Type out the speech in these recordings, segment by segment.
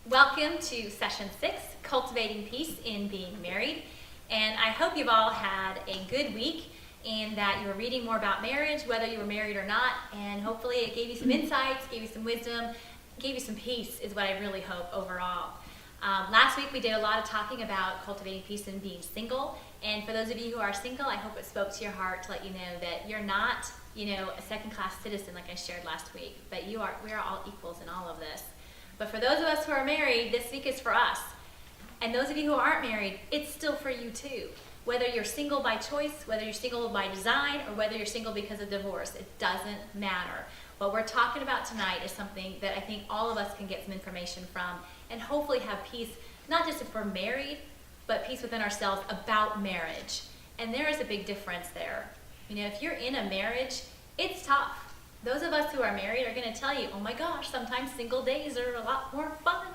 Welcome to Session 6, Cultivating Peace in Being Married. And I hope you've all had a good week and that you were reading more about marriage, whether you were married or not. And hopefully it gave you some insights, gave you some wisdom, gave you some peace is what I really hope overall. Last week we did a lot of talking about cultivating peace and being single. And for those of you who are single, I hope it spoke to your heart to let you know that you're not, a second-class citizen like I shared last week. But we are all equals in all of this. But for those of us who are married, this week is for us. And those of you who aren't married, it's still for you too. Whether you're single by choice, whether you're single by design, or whether you're single because of divorce, it doesn't matter. What we're talking about tonight is something that I think all of us can get some information from and hopefully have peace, not just if we're married, but peace within ourselves about marriage. And there is a big difference there. If you're in a marriage, it's tough. Those of us who are married are going to tell you, oh my gosh, sometimes single days are a lot more fun.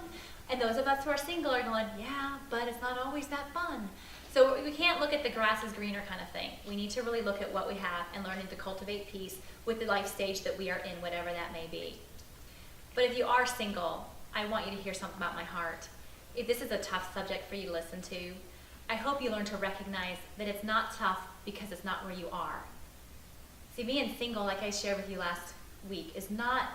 And those of us who are single are going, yeah, but it's not always that fun. So we can't look at the grass is greener kind of thing. We need to really look at what we have and learning to cultivate peace with the life stage that we are in, whatever that may be. But if you are single, I want you to hear something about my heart. If this is a tough subject for you to listen to, I hope you learn to recognize that it's not tough because it's not where you are. See, being single, like I shared with you last week, is not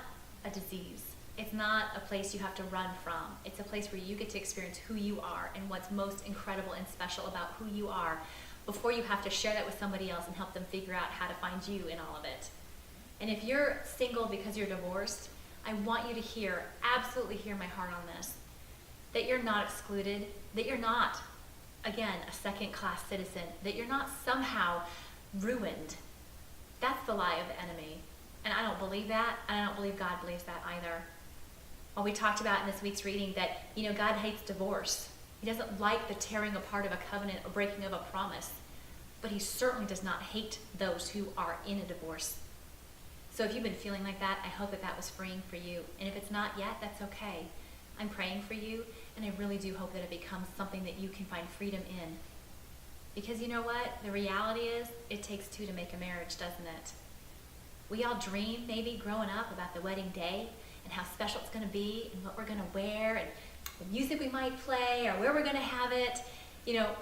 a disease. It's not a place you have to run from. It's a place where you get to experience who you are and what's most incredible and special about who you are before you have to share that with somebody else and help them figure out how to find you in all of it. And if you're single because you're divorced, I want you to absolutely hear my heart on this, that you're not excluded, that you're not, again, a second-class citizen, that you're not somehow ruined. That's the lie of the enemy. And I don't believe that, and I don't believe God believes that either. Well, we talked about in this week's reading that, God hates divorce. He doesn't like the tearing apart of a covenant or breaking of a promise. But he certainly does not hate those who are in a divorce. So if you've been feeling like that, I hope that was freeing for you. And if it's not yet, that's okay. I'm praying for you, and I really do hope that it becomes something that you can find freedom in. Because you know what? The reality is, it takes two to make a marriage, doesn't it? We all dream, maybe growing up, about the wedding day and how special it's going to be and what we're going to wear and the music we might play or where we're going to have it.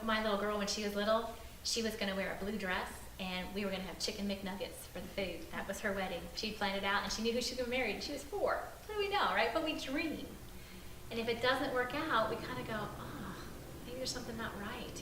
My little girl, when she was little, she was going to wear a blue dress and we were going to have chicken McNuggets for the food. That was her wedding. She'd planned it out and she knew who she was going to marry and she was 4. What do we know, right? But we dream. And if it doesn't work out, we kind of go, maybe there's something not right.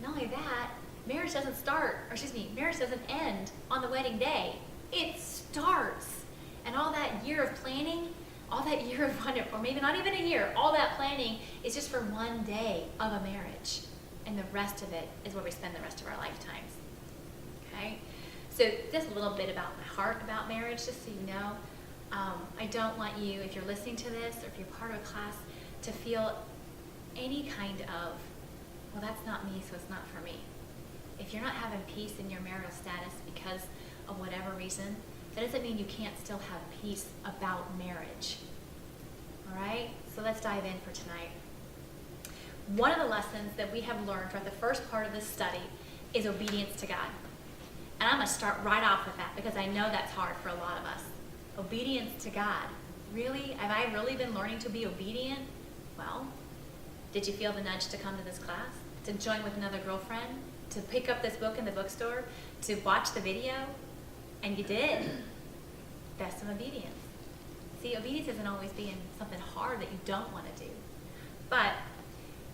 Not only that, marriage doesn't end on the wedding day. It starts. And all that year of planning, all that year of or maybe not even a year, all that planning is just for one day of a marriage. And the rest of it is where we spend the rest of our lifetimes. Okay? So just a little bit about my heart about marriage, just so you know. I don't want you, if you're listening to this or if you're part of a class, to feel any kind of, well, that's not me, so it's not for me. If you're not having peace in your marital status because of whatever reason, that doesn't mean you can't still have peace about marriage. All right? So let's dive in for tonight. One of the lessons that we have learned throughout the first part of this study is obedience to God. And I'm going to start right off with that because I know that's hard for a lot of us. Obedience to God. Really? Have I really been learning to be obedient? Well, did you feel the nudge to come to this class? To join with another girlfriend? To pick up this book in the bookstore? To watch the video? And you did. That's some obedience. See, obedience isn't always being something hard that you don't want to do. But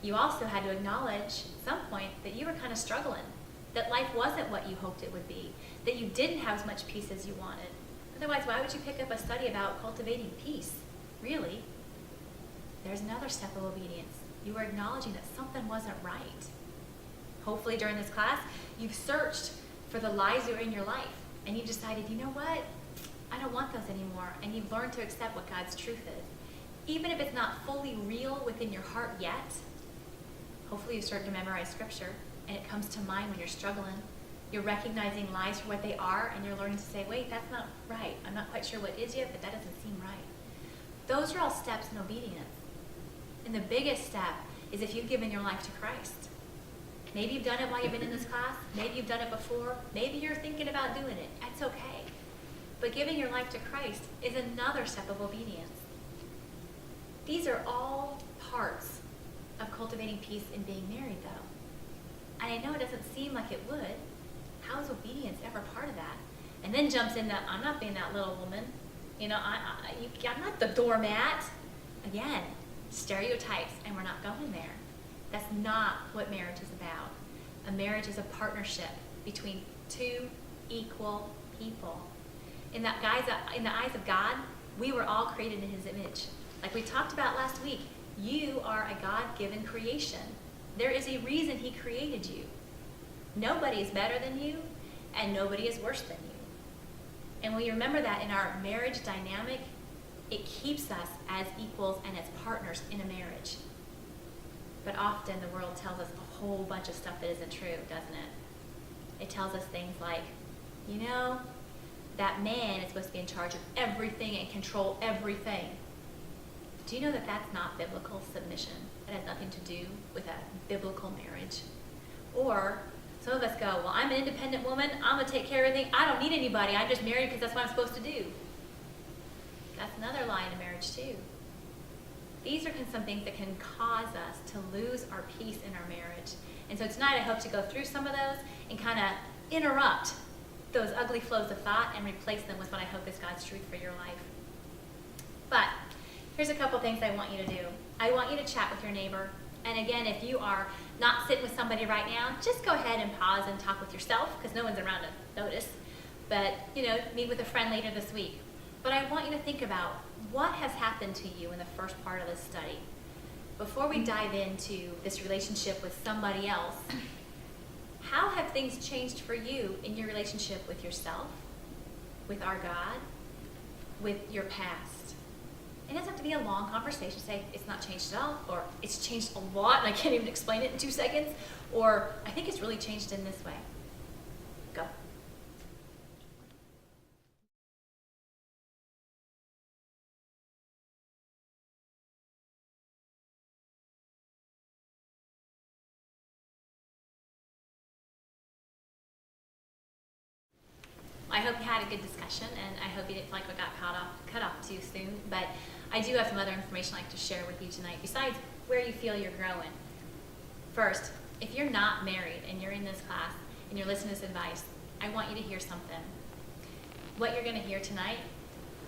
you also had to acknowledge at some point that you were kind of struggling. That life wasn't what you hoped it would be. That you didn't have as much peace as you wanted. Otherwise, why would you pick up a study about cultivating peace? Really? There's another step of obedience. You were acknowledging that something wasn't right. Hopefully during this class, you've searched for the lies that are in your life. And you've decided, you know what? I don't want those anymore. And you've learned to accept what God's truth is. Even if it's not fully real within your heart yet, hopefully you start to memorize scripture and it comes to mind when you're struggling. You're recognizing lies for what they are and you're learning to say, wait, that's not right. I'm not quite sure what is yet, but that doesn't seem right. Those are all steps in obedience. And the biggest step is if you've given your life to Christ. Maybe you've done it while you've been in this class. Maybe you've done it before. Maybe you're thinking about doing it. That's okay. But giving your life to Christ is another step of obedience. These are all peace in being married, though. And I know it doesn't seem like it would. How is obedience ever part of that? And then jumps in that, I'm not being that little woman. I'm not the doormat. Again, stereotypes, and we're not going there. That's not what marriage is about. A marriage is a partnership between two equal people. In the eyes of God, we were all created in his image. Like we talked about last week, you are a God-given creation. There is a reason he created you. Nobody is better than you, and nobody is worse than you. And when you remember that in our marriage dynamic, it keeps us as equals and as partners in a marriage. But often the world tells us a whole bunch of stuff that isn't true, doesn't it? It tells us things like, that man is supposed to be in charge of everything and control everything. Do you know that that's not biblical submission? It has nothing to do with a biblical marriage. Or some of us go, well, I'm an independent woman. I'm going to take care of everything. I don't need anybody. I'm just married because that's what I'm supposed to do. That's another lie in a marriage too. These are some things that can cause us to lose our peace in our marriage. And so tonight I hope to go through some of those and kind of interrupt those ugly flows of thought and replace them with what I hope is God's truth for your life. But here's a couple things I want you to do. I want you to chat with your neighbor. And again, if you are not sitting with somebody right now, just go ahead and pause and talk with yourself because no one's around to notice. But, meet with a friend later this week. But I want you to think about what has happened to you in the first part of this study. Before we dive into this relationship with somebody else, how have things changed for you in your relationship with yourself, with our God, with your past? It doesn't have to be a long conversation. Say, it's not changed at all, or it's changed a lot and I can't even explain it in 2 seconds, or I think it's really changed in this way. Go. I hope you had a good discussion, and I hope you didn't feel like we got cut off too soon. But I do have some other information I'd like to share with you tonight, besides where you feel you're growing. First, if you're not married and you're in this class and you're listening to this advice, I want you to hear something. What you're going to hear tonight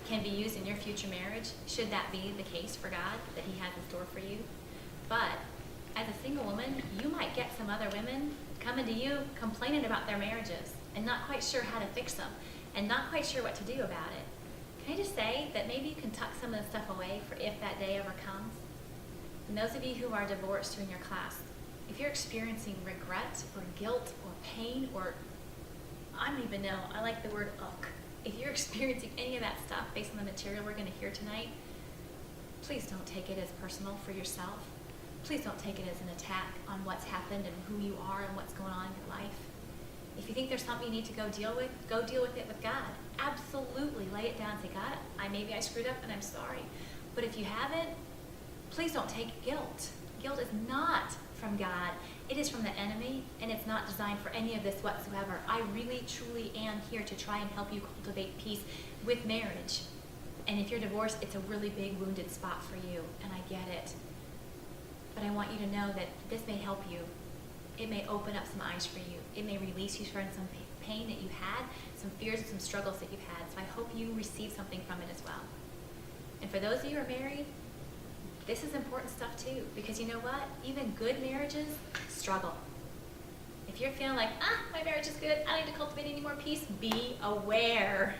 can be used in your future marriage, should that be the case for God, that he has in store for you. But as a single woman, you might get some other women coming to you complaining about their marriages and not quite sure how to fix them and not quite sure what to do about it. Can I just say that maybe you can tuck some of the stuff away for if that day ever comes? And those of you who are divorced who are in your class, if you're experiencing regret or guilt or pain or, I don't even know, I like the word ugh. If you're experiencing any of that stuff based on the material we're going to hear tonight, please don't take it as personal for yourself. Please don't take it as an attack on what's happened and who you are and what's going on in your life. If you think there's something you need to go deal with it with God. Absolutely lay it down and say, God, maybe I screwed up and I'm sorry. But if you haven't, please don't take guilt. Guilt is not from God. It is from the enemy, and it's not designed for any of this whatsoever. I really, truly am here to try and help you cultivate peace with marriage. And if you're divorced, it's a really big wounded spot for you, and I get it. But I want you to know that this may help you. It may open up some eyes for you. It may release you from some pain that you had, some fears and some struggles that you've had. So I hope you receive something from it as well. And for those of you who are married, this is important stuff too, because you know what? Even good marriages struggle. If you're feeling like, my marriage is good, I don't need to cultivate any more peace, be aware.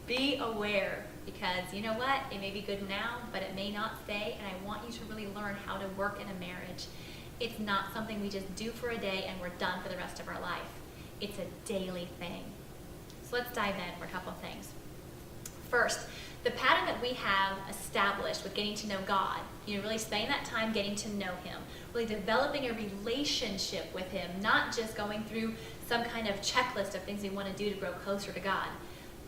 Be aware, because you know what? It may be good now, but it may not stay, and I want you to really learn how to work in a marriage. It's not something we just do for a day and we're done for the rest of our life. It's a daily thing. So let's dive in for a couple of things. First, the pattern that we have established with getting to know God, really spending that time getting to know him, really developing a relationship with him, not just going through some kind of checklist of things we want to do to grow closer to God.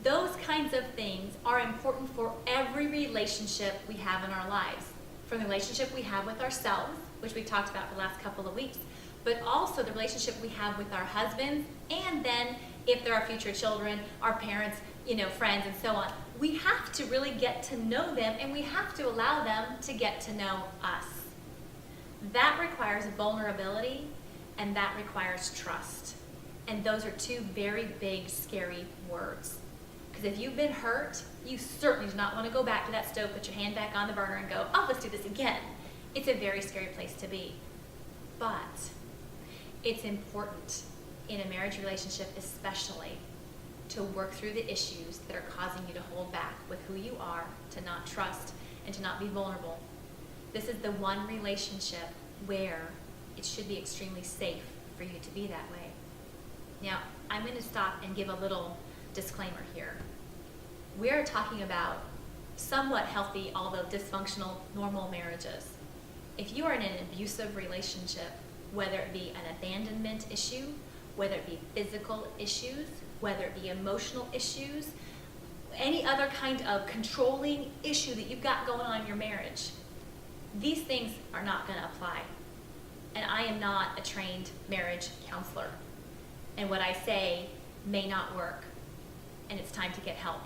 Those kinds of things are important for every relationship we have in our lives. From the relationship we have with ourselves, which we've talked about for the last couple of weeks, but also the relationship we have with our husbands, and then if there are future children, our parents, friends, and so on. We have to really get to know them, and we have to allow them to get to know us. That requires vulnerability, and that requires trust. And those are two very big, scary words. Because if you've been hurt, you certainly do not want to go back to that stove, put your hand back on the burner and go, oh, let's do this again. It's a very scary place to be. But it's important in a marriage relationship especially to work through the issues that are causing you to hold back with who you are, to not trust, and to not be vulnerable. This is the one relationship where it should be extremely safe for you to be that way. Now, I'm going to stop and give a little disclaimer here. We're talking about somewhat healthy, although dysfunctional, normal marriages. If you are in an abusive relationship, whether it be an abandonment issue, whether it be physical issues, whether it be emotional issues, any other kind of controlling issue that you've got going on in your marriage, these things are not going to apply. And I am not a trained marriage counselor. And what I say may not work, and it's time to get help.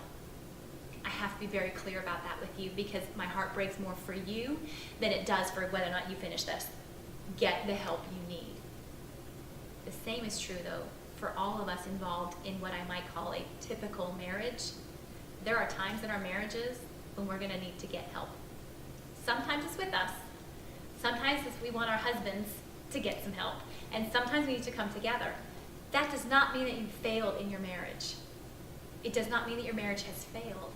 I have to be very clear about that with you because my heart breaks more for you than it does for whether or not you finish this. Get the help you need. The same is true, though, for all of us involved in what I might call a typical marriage. There are times in our marriages when we're going to need to get help. Sometimes it's with us. Sometimes we want our husbands to get some help. And sometimes we need to come together. That does not mean that you've failed in your marriage. It does not mean that your marriage has failed.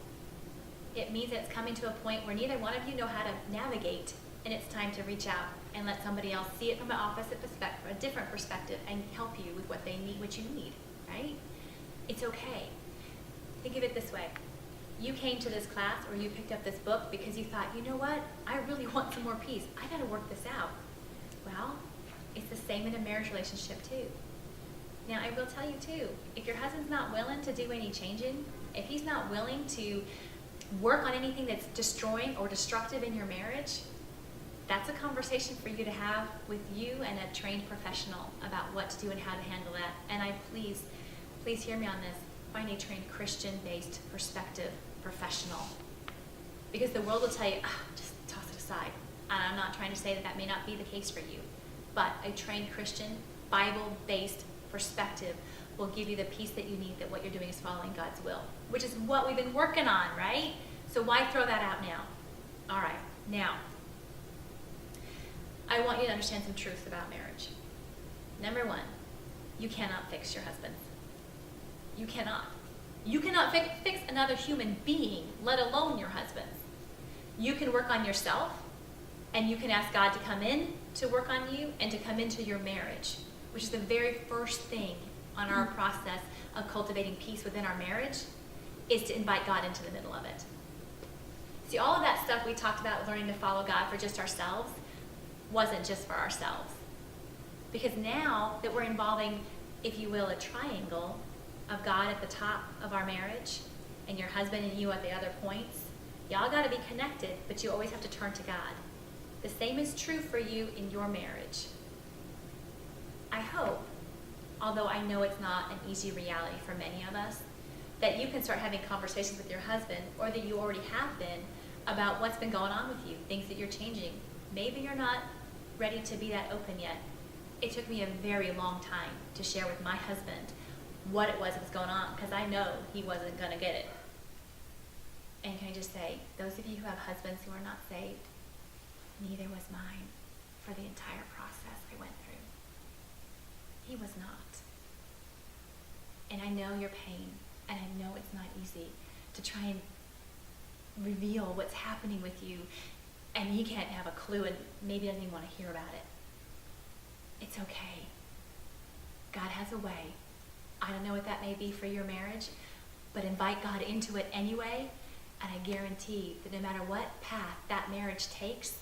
It means that it's coming to a point where neither one of you know how to navigate, and it's time to reach out and let somebody else see it from an opposite perspective, a different perspective, and help you with what they need, what you need, right? It's okay. Think of it this way. You came to this class or you picked up this book because you thought, you know what? I really want some more peace. I got to work this out. Well, it's the same in a marriage relationship too. Now, I will tell you too, if your husband's not willing to do any changing, if he's not willing to work on anything that's destroying or destructive in your marriage, that's a conversation for you to have with you and a trained professional about what to do and how to handle that. And please hear me on this. Find a trained Christian-based perspective professional. Because the world will tell you, just toss it aside. And I'm not trying to say that may not be the case for you. But a trained Christian, Bible-based perspective will give you the peace that you need, that what you're doing is following God's will, which is what we've been working on, right? So why throw that out now? All right, now, I want you to understand some truths about marriage. Number one, you cannot fix your husband. You cannot. You cannot fix another human being, let alone your husband. You can work on yourself, and you can ask God to come in to work on you and to come into your marriage, which is the very first thing on our process of cultivating peace within our marriage, is to invite God into the middle of it. See, all of that stuff we talked about, learning to follow God for just ourselves, wasn't just for ourselves. Because now that we're involving, if you will, a triangle of God at the top of our marriage and your husband and you at the other points, y'all got to be connected, but you always have to turn to God. The same is true for you in your marriage. I hope, although I know it's not an easy reality for many of us, that you can start having conversations with your husband, or that you already have been, about what's been going on with you, things that you're changing. Maybe you're not ready to be that open yet. It took me a very long time to share with my husband what it was that was going on, because I know he wasn't going to get it. And can I just say, those of you who have husbands who are not saved, neither was mine for the entire process I went through. He was not. And I know your pain, and I know it's not easy to try and reveal what's happening with you, and he can't have a clue and maybe doesn't even want to hear about it. It's okay. God has a way. I don't know what that may be for your marriage, but invite God into it anyway, and I guarantee that no matter what path that marriage takes,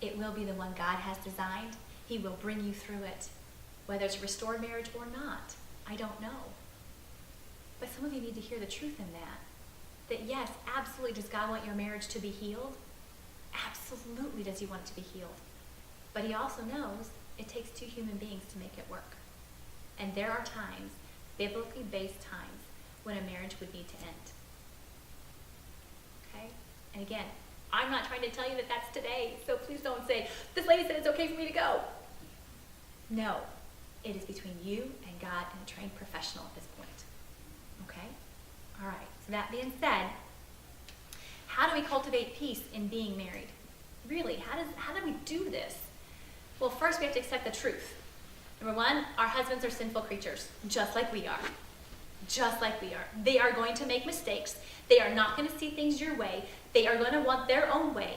it will be the one God has designed. He will bring you through it, whether it's a restored marriage or not. I don't know. But some of you need to hear the truth in that. That yes, absolutely does God want your marriage to be healed? Absolutely does he want it to be healed. But he also knows it takes two human beings to make it work. And there are times, biblically based times, when a marriage would need to end. Okay? And again, I'm not trying to tell you that that's today, so please don't say, this lady said it's okay for me to go. No, it is between you and God and a trained professional at this point. Okay? All right. So that being said, how do we cultivate peace in being married? Really, how do we do this? Well, first we have to accept the truth. Number one, our husbands are sinful creatures, just like we are. Just like we are. They are going to make mistakes. They are not going to see things your way. They are going to want their own way.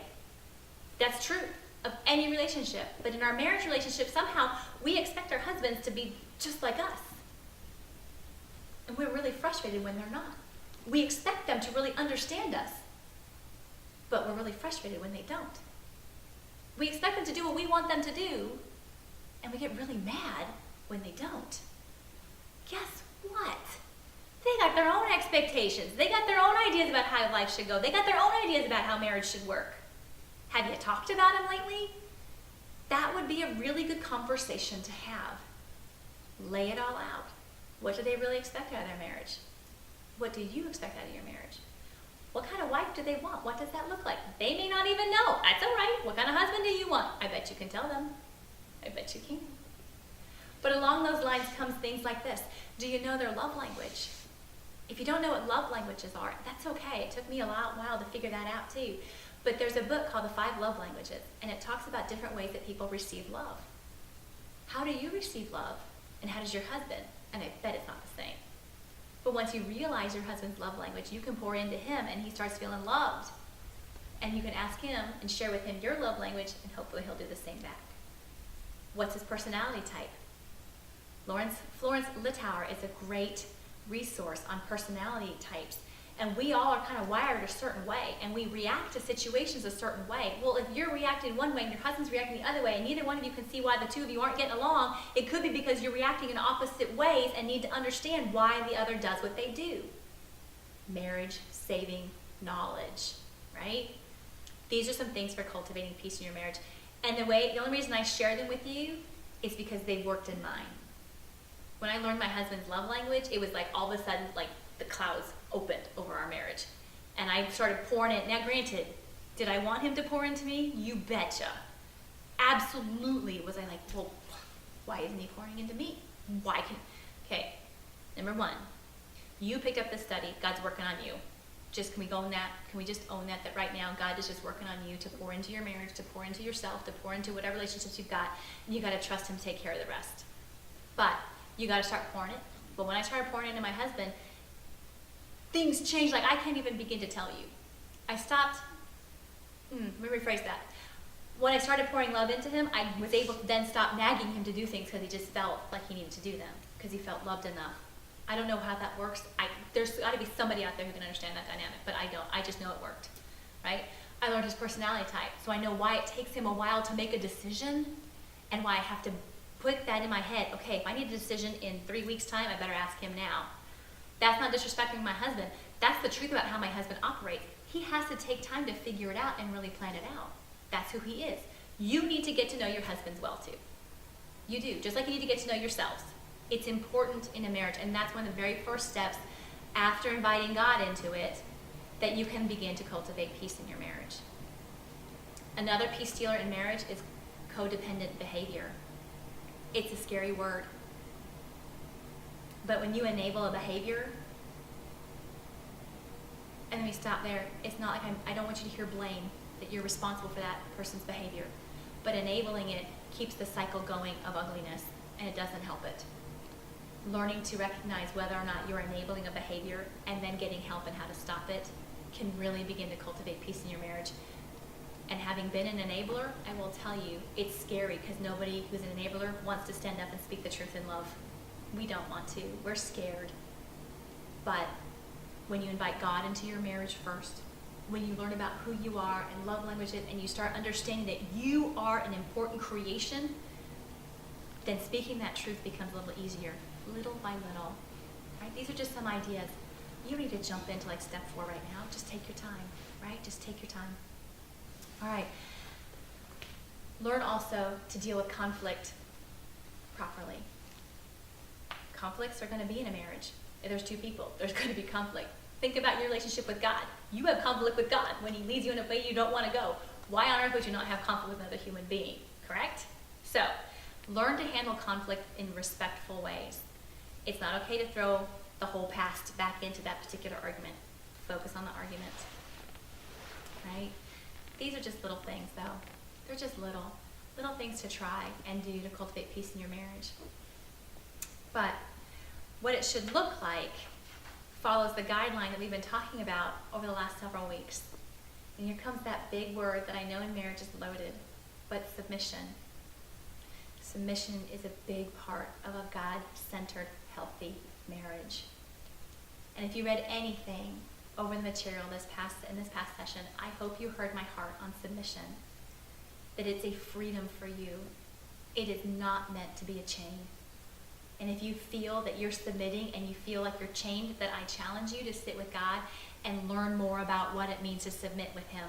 That's true of any relationship. But in our marriage relationship, somehow we expect our husbands to be just like us. And we're really frustrated when they're not. We expect them to really understand us. But we're really frustrated when they don't. We expect them to do what we want them to do, and we get really mad when they don't. Guess what? They got their own expectations. They got their own ideas about how life should go. They got their own ideas about how marriage should work. Have you talked about them lately? That would be a really good conversation to have. Lay it all out. What do they really expect out of their marriage? What do you expect out of your marriage? What kind of wife do they want? What does that look like? They may not even know. That's all right. What kind of husband do you want? I bet you can tell them. I bet you can. But along those lines comes things like this. Do you know their love language? If you don't know what love languages are, that's okay. It took me a while to figure that out too. But there's a book called The 5 Love Languages, and it talks about different ways that people receive love. How do you receive love? And how does your husband? And I bet it's not the same. But once you realize your husband's love language, you can pour into him and he starts feeling loved. And you can ask him and share with him your love language, and hopefully he'll do the same back. What's his personality type? Florence Littauer is a great resource on personality types. And we all are kind of wired a certain way, and we react to situations a certain way. Well, if you're reacting one way and your husband's reacting the other way, and neither one of you can see why the two of you aren't getting along, it could be because you're reacting in opposite ways and need to understand why the other does what they do. Marriage, saving, knowledge, right? These are some things for cultivating peace in your marriage. And the only reason I share them with you is because they worked in mine. When I learned my husband's love language, it was like all of a sudden, like the clouds opened over our marriage. And I started pouring it. Now granted, did I want him to pour into me? You betcha. Absolutely was I like, well, why isn't he pouring into me? Okay, number one, you picked up this study, God's working on you. Can we own that? Can we just own that right now God is just working on you to pour into your marriage, to pour into yourself, to pour into whatever relationships you've got, and you got to trust him to take care of the rest. But you got to start pouring it. But when I started pouring into my husband, things changed like I can't even begin to tell you. I stopped, let me rephrase that. When I started pouring love into him, I was able to then stop nagging him to do things because he just felt like he needed to do them, because he felt loved enough. I don't know how that works. There's got to be somebody out there who can understand that dynamic, but I don't. I just know it worked, right? I learned his personality type, so I know why it takes him a while to make a decision and why I have to put that in my head. Okay, if I need a decision in 3 weeks' time, I better ask him now. That's not disrespecting my husband. That's the truth about how my husband operates. He has to take time to figure it out and really plan it out. That's who he is. You need to get to know your husbands well too. You do, just like you need to get to know yourselves. It's important in a marriage, and that's one of the very first steps after inviting God into it, that you can begin to cultivate peace in your marriage. Another peace stealer in marriage is codependent behavior. It's a scary word. But when you enable a behavior, and then we stop there, it's not like I don't want you to hear blame that you're responsible for that person's behavior. But enabling it keeps the cycle going of ugliness, and it doesn't help it. Learning to recognize whether or not you're enabling a behavior and then getting help in how to stop it can really begin to cultivate peace in your marriage. And having been an enabler, I will tell you, it's scary because nobody who's an enabler wants to stand up and speak the truth in love. We don't want to. We're scared. But when you invite God into your marriage first, when you learn about who you are and love languages, and you start understanding that you are an important creation, then speaking that truth becomes a little easier, little by little. Right? These are just some ideas. You don't need to jump into like step 4 right now. Just take your time, right? Just take your time. All right. Learn also to deal with conflict properly. Conflicts are going to be in a marriage. If there's 2 people, there's going to be conflict. Think about your relationship with God. You have conflict with God when he leads you in a way you don't want to go. Why on earth would you not have conflict with another human being, correct? So, learn to handle conflict in respectful ways. It's not okay to throw the whole past back into that particular argument. Focus on the argument, right? These are just little things, though. They're just little things to try and do to cultivate peace in your marriage. But what it should look like follows the guideline that we've been talking about over the last several weeks. And here comes that big word that I know in marriage is loaded, but submission. Submission is a big part of a God-centered, healthy marriage. And if you read anything over the material in this past session, I hope you heard my heart on submission. That it's a freedom for you. It is not meant to be a chain. And if you feel that you're submitting and you feel like you're chained, that I challenge you to sit with God and learn more about what it means to submit with Him.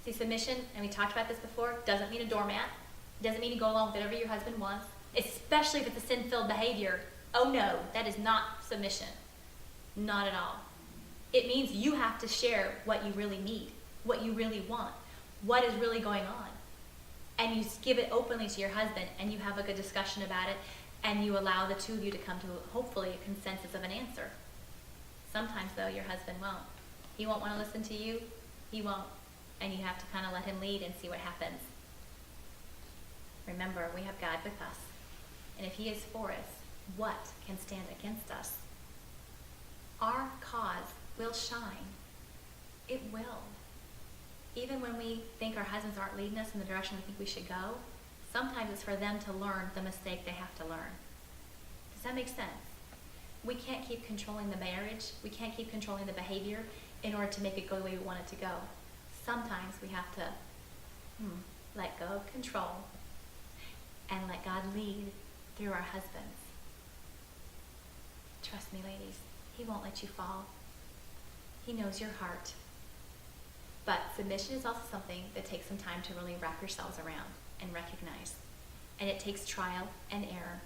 See, submission, and we talked about this before, doesn't mean a doormat. Doesn't mean you go along with whatever your husband wants, especially if it's a sin-filled behavior. Oh no, that is not submission. Not at all. It means you have to share what you really need, what you really want, what is really going on. And you give it openly to your husband, and you have a good discussion about it, and you allow the two of you to come to, hopefully, a consensus of an answer. Sometimes, though, your husband won't. He won't want to listen to you. He won't. And you have to kind of let him lead and see what happens. Remember, we have God with us. And if He is for us, what can stand against us? Our cause will shine. It will. Even when we think our husbands aren't leading us in the direction we think we should go, sometimes it's for them to learn the mistake they have to learn. Does that make sense? We can't keep controlling the marriage. We can't keep controlling the behavior in order to make it go the way we want it to go. Sometimes we have to let go of control and let God lead through our husbands. Trust me, ladies, He won't let you fall. He knows your heart. But submission is also something that takes some time to really wrap yourselves around and recognize. And it takes trial and error.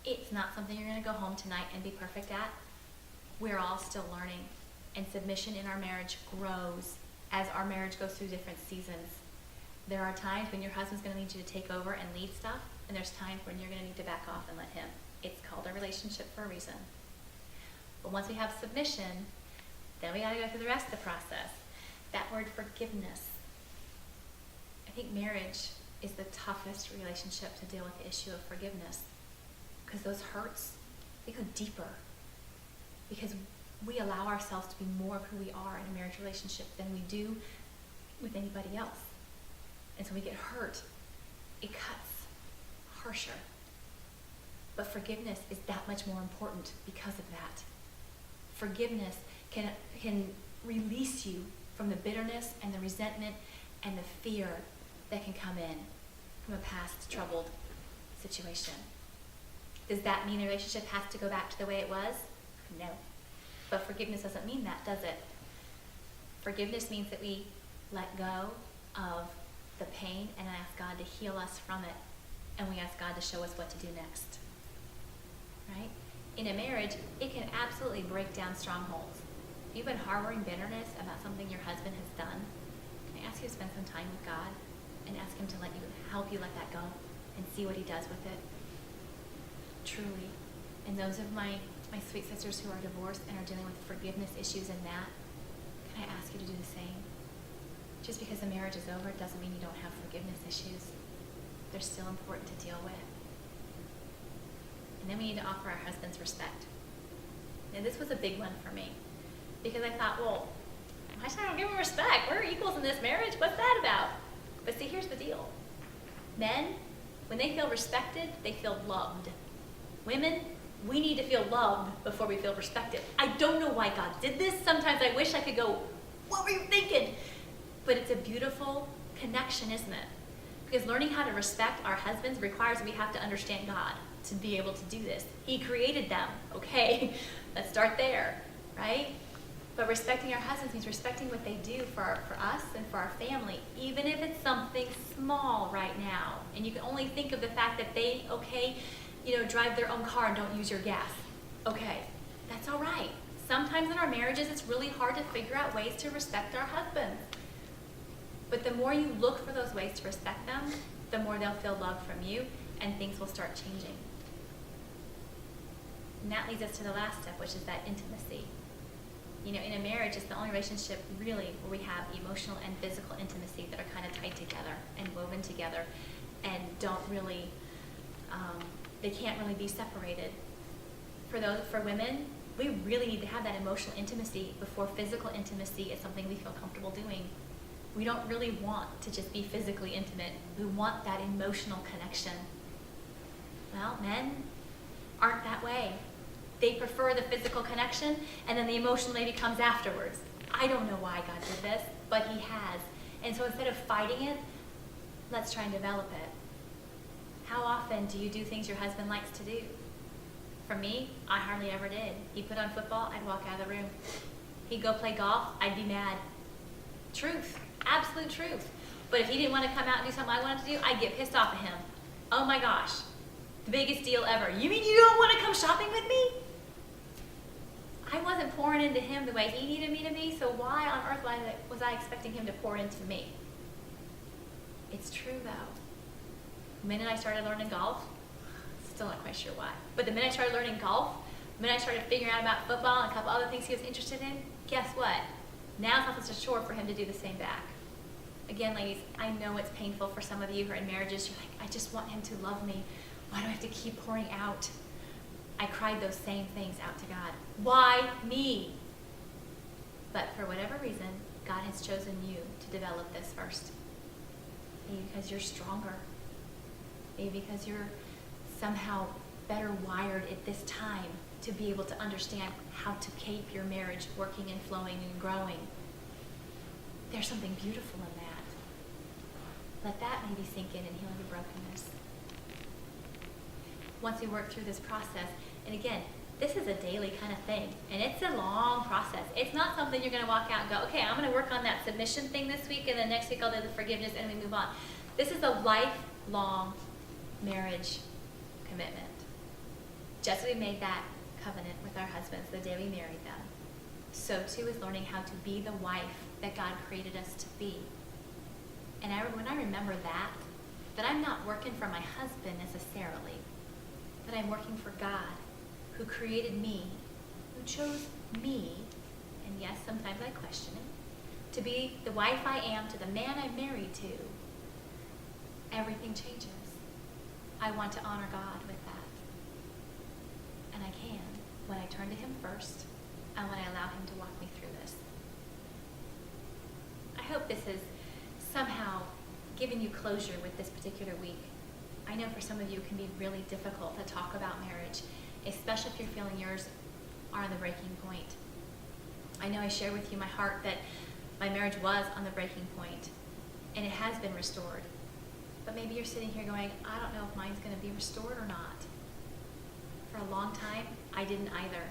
It's not something you're going to go home tonight and be perfect at. We're all still learning. And submission in our marriage grows as our marriage goes through different seasons. There are times when your husband's going to need you to take over and lead stuff, and there's times when you're going to need to back off and let him. It's called a relationship for a reason. But once we have submission, then we got to go through the rest of the process. That word forgiveness. I think marriage is the toughest relationship to deal with the issue of forgiveness, because those hurts, they go deeper, because we allow ourselves to be more of who we are in a marriage relationship than we do with anybody else. And so we get hurt, it cuts harsher. But forgiveness is that much more important because of that. Forgiveness can release you from the bitterness and the resentment and the fear that can come in from a past troubled situation. Does that mean the relationship has to go back to the way it was? No. But forgiveness doesn't mean that, does it? Forgiveness means that we let go of the pain and ask God to heal us from it. And we ask God to show us what to do next. Right? In a marriage, it can absolutely break down strongholds. If you've been harboring bitterness about something your husband has done, can I ask you to spend some time with God and ask Him to help you let that go and see what He does with it? Truly. And those of my sweet sisters who are divorced and are dealing with forgiveness issues in that, can I ask you to do the same? Just because the marriage is over, it doesn't mean you don't have forgiveness issues. They're still important to deal with. And then we need to offer our husbands respect. And this was a big one for me, because I thought, well, why should I don't give them respect? We're equals in this marriage. What's that about? But see, here's the deal. Men, when they feel respected, they feel loved. Women, we need to feel loved before we feel respected. I don't know why God did this. Sometimes I wish I could go, what were you thinking? But it's a beautiful connection, isn't it? Because learning how to respect our husbands requires we have to understand God to be able to do this. He created them. Okay, let's start there, right? But respecting our husbands means respecting what they do for us and for our family, even if it's something small right now. And you can only think of the fact that they, drive their own car and don't use your gas. Okay, that's all right. Sometimes in our marriages, it's really hard to figure out ways to respect our husbands. But the more you look for those ways to respect them, the more they'll feel love from you, and things will start changing. And that leads us to the last step, which is that intimacy. In a marriage, it's the only relationship really where we have emotional and physical intimacy that are kind of tied together and woven together and don't really, they can't really be separated. For women, we really need to have that emotional intimacy before physical intimacy is something we feel comfortable doing. We don't really want to just be physically intimate. We want that emotional connection. Well, men aren't that way. They prefer the physical connection, and then the emotional maybe comes afterwards. I don't know why God did this, but he has. And so instead of fighting it, let's try and develop it. How often do you do things your husband likes to do? For me, I hardly ever did. He put on football, I'd walk out of the room. He'd go play golf, I'd be mad. Truth, absolute truth. But if he didn't want to come out and do something I wanted to do, I'd get pissed off at him. Oh my gosh, the biggest deal ever. You mean you don't want to come shopping with me? I wasn't pouring into him the way he needed me to be, so why on earth was I expecting him to pour into me? It's true though. The minute I started learning golf, still not quite sure why, but the minute I started learning golf, the minute I started figuring out about football and a couple other things he was interested in, guess what? Now it's not such a chore for him to do the same back. Again, ladies, I know it's painful for some of you who are in marriages. You're like, I just want him to love me. Why do I have to keep pouring out? I cried those same things out to God. Why me? But for whatever reason, God has chosen you to develop this first. Maybe because you're stronger. Maybe because you're somehow better wired at this time to be able to understand how to keep your marriage working and flowing and growing. There's something beautiful in that. Let that maybe sink in and heal your brokenness. Once we work through this process, and again, this is a daily kind of thing, and it's a long process. It's not something you're going to walk out and go, okay, I'm going to work on that submission thing this week, and then next week I'll do the forgiveness, and we move on. This is a lifelong marriage commitment. Just as we made that covenant with our husbands the day we married them, so too is learning how to be the wife that God created us to be. And when I remember that I'm not working for my husband necessarily, but I'm working for God, who created me, who chose me, and yes, sometimes I question it, to be the wife I am to the man I'm married to, everything changes. I want to honor God with that. And I can when I turn to him first and when I allow him to walk me through this. I hope this has somehow given you closure with this particular week. I know for some of you it can be really difficult to talk about marriage, especially if you're feeling yours are on the breaking point. I know I share with you my heart that my marriage was on the breaking point, and it has been restored. But maybe you're sitting here going, I don't know if mine's going to be restored or not. For a long time, I didn't either.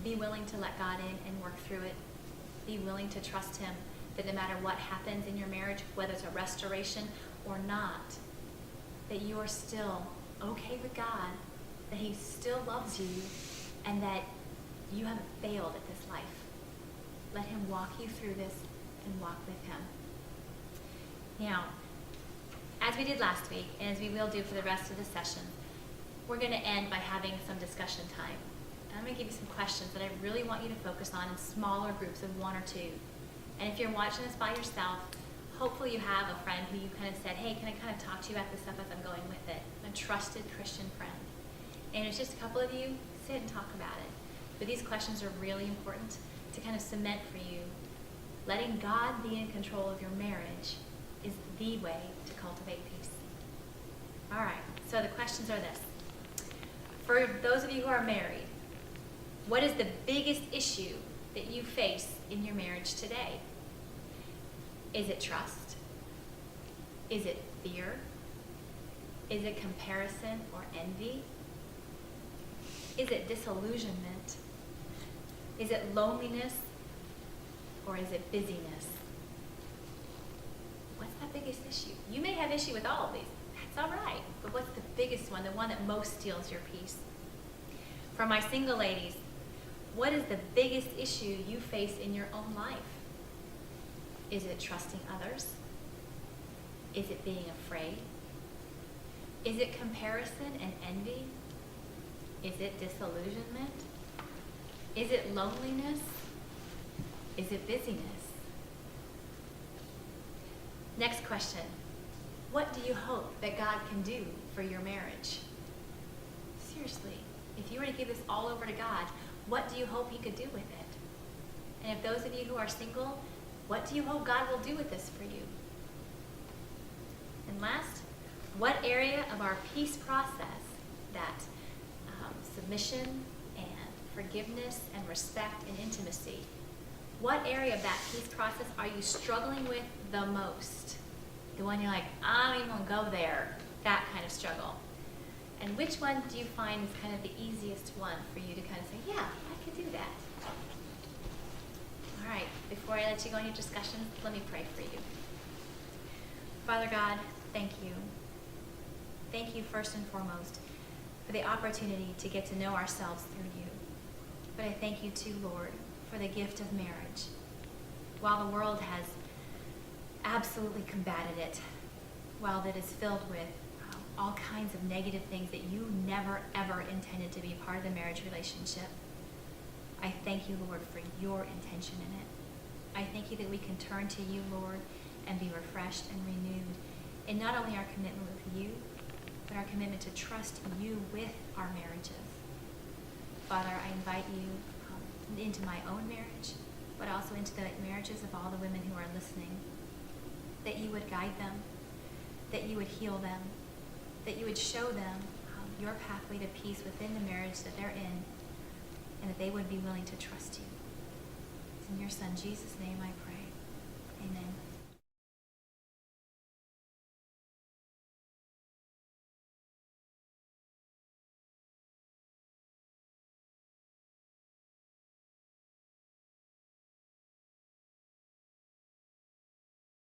Be willing to let God in and work through it. Be willing to trust him that no matter what happens in your marriage, whether it's a restoration or not, that you are still okay with God, that he still loves you, and that you haven't failed at this life. Let him walk you through this and walk with him. Now, as we did last week, and as we will do for the rest of the session, we're going to end by having some discussion time. And I'm going to give you some questions that I really want you to focus on in smaller groups of one or two. And if you're watching this by yourself, hopefully you have a friend who you kind of said, hey, can I kind of talk to you about this stuff as I'm going with it? A trusted Christian friend. And it's just a couple of you, sit and talk about it. But these questions are really important to kind of cement for you. Letting God be in control of your marriage is the way to cultivate peace. All right, so the questions are this. For those of you who are married, what is the biggest issue that you face in your marriage today? Is it trust? Is it fear? Is it comparison or envy? Is it disillusionment? Is it loneliness? Or is it busyness? What's that biggest issue? You may have issue with all of these. That's all right. But what's the biggest one, the one that most steals your peace? For my single ladies, what is the biggest issue you face in your own life? Is it trusting others? Is it being afraid? Is it comparison and envy? Is it disillusionment? Is it loneliness? Is it busyness? Next question. What do you hope that God can do for your marriage? Seriously, if you were to give this all over to God, what do you hope he could do with it? And if those of you who are single, what do you hope God will do with this for you? And last, what area of our peace process, that submission and forgiveness and respect and intimacy, what area of that peace process are you struggling with the most? The one you're like, I don't even want to go there, that kind of struggle. And which one do you find is kind of the easiest one for you to kind of say, yeah, I could do that? All right, before I let you go on your discussions, let me pray for you. Father God, thank you. Thank you first and foremost for the opportunity to get to know ourselves through you. But I thank you too, Lord, for the gift of marriage. While the world has absolutely combated it, while it is filled with all kinds of negative things that you never, ever intended to be a part of the marriage relationship, I thank you, Lord, for your intention in it. I thank you that we can turn to you, Lord, and be refreshed and renewed in not only our commitment with you, but our commitment to trust you with our marriages. Father, I invite you into my own marriage, but also into the marriages of all the women who are listening, that you would guide them, that you would heal them, that you would show them your pathway to peace within the marriage that they're in, and that they would be willing to trust you. It's in your Son, Jesus' name, I pray. Amen.